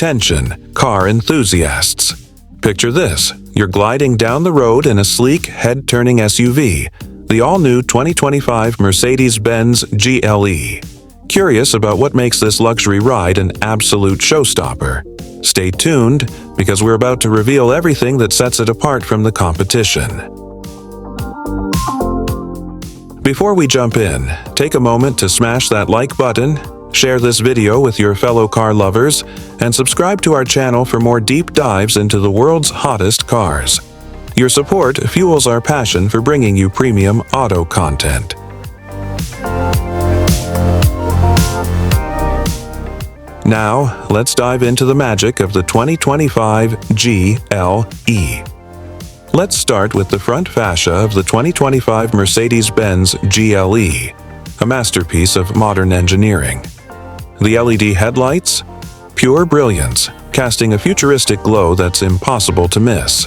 attention, car enthusiasts. Picture this: you're gliding down the road in a sleek, head-turning SUV, the all-new 2025 Mercedes Benz GLE. Curious about what makes this luxury ride an absolute showstopper? Stay tuned, because we're about to reveal everything that sets it apart from the competition. Before we jump in, take a moment to smash that like button, share this video with your fellow car lovers, and subscribe to our channel for more deep dives into the world's hottest cars. Your support fuels our passion for bringing you premium auto content. Now, let's dive into the magic of the 2025 GLE. Let's start with the front fascia of the 2025 Mercedes Benz GLE, a masterpiece of modern engineering. The LED headlights? Pure brilliance, casting a futuristic glow that's impossible to miss.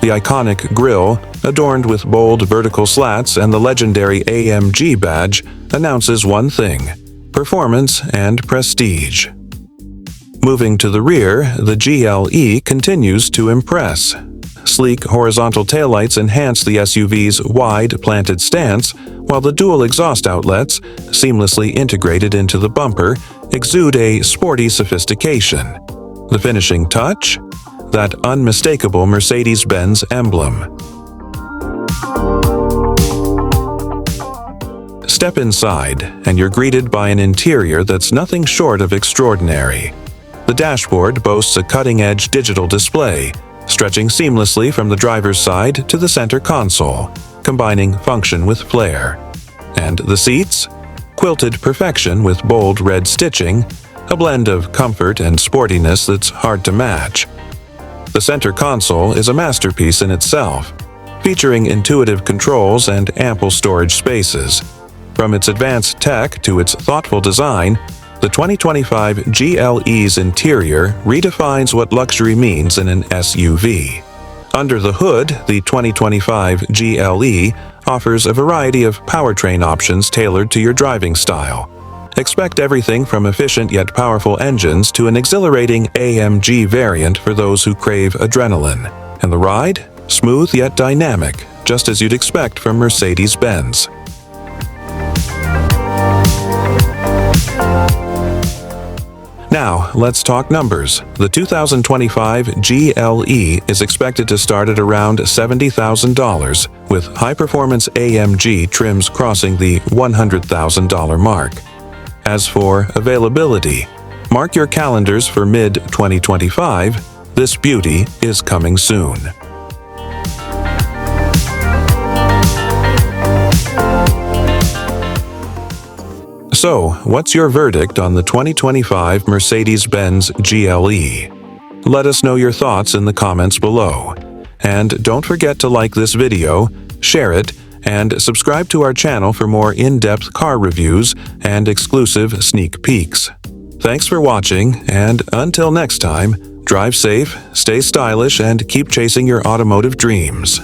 The iconic grille, adorned with bold vertical slats and the legendary AMG badge, announces one thing: performance and prestige. Moving to the rear, the GLE continues to impress. Sleek horizontal taillights enhance the SUV's wide, planted stance, while the dual exhaust outlets, seamlessly integrated into the bumper, exude a sporty sophistication. The finishing touch? That unmistakable Mercedes-Benz emblem. Step inside, and you're greeted by an interior that's nothing short of extraordinary. The dashboard boasts a cutting-edge digital display, stretching seamlessly from the driver's side to the center console, combining function with flair. And the seats? Quilted perfection with bold red stitching, a blend of comfort and sportiness that's hard to match. The center console is a masterpiece in itself, featuring intuitive controls and ample storage spaces. From its advanced tech to its thoughtful design, the 2025 GLE's interior redefines what luxury means in an SUV. Under the hood, the 2025 GLE offers a variety of powertrain options tailored to your driving style. Expect everything from efficient yet powerful engines to an exhilarating AMG variant for those who crave adrenaline. And the ride? Smooth yet dynamic, just as you'd expect from Mercedes-Benz. Now, let's talk numbers. The 2025 GLE is expected to start at around $70,000, with high-performance AMG trims crossing the $100,000 mark. As for availability, mark your calendars for mid-2025. This beauty is coming soon. So, what's your verdict on the 2025 Mercedes-Benz GLE? Let us know your thoughts in the comments below. And don't forget to like this video, share it, and subscribe to our channel for more in-depth car reviews and exclusive sneak peeks. Thanks for watching, and until next time, drive safe, stay stylish, and keep chasing your automotive dreams.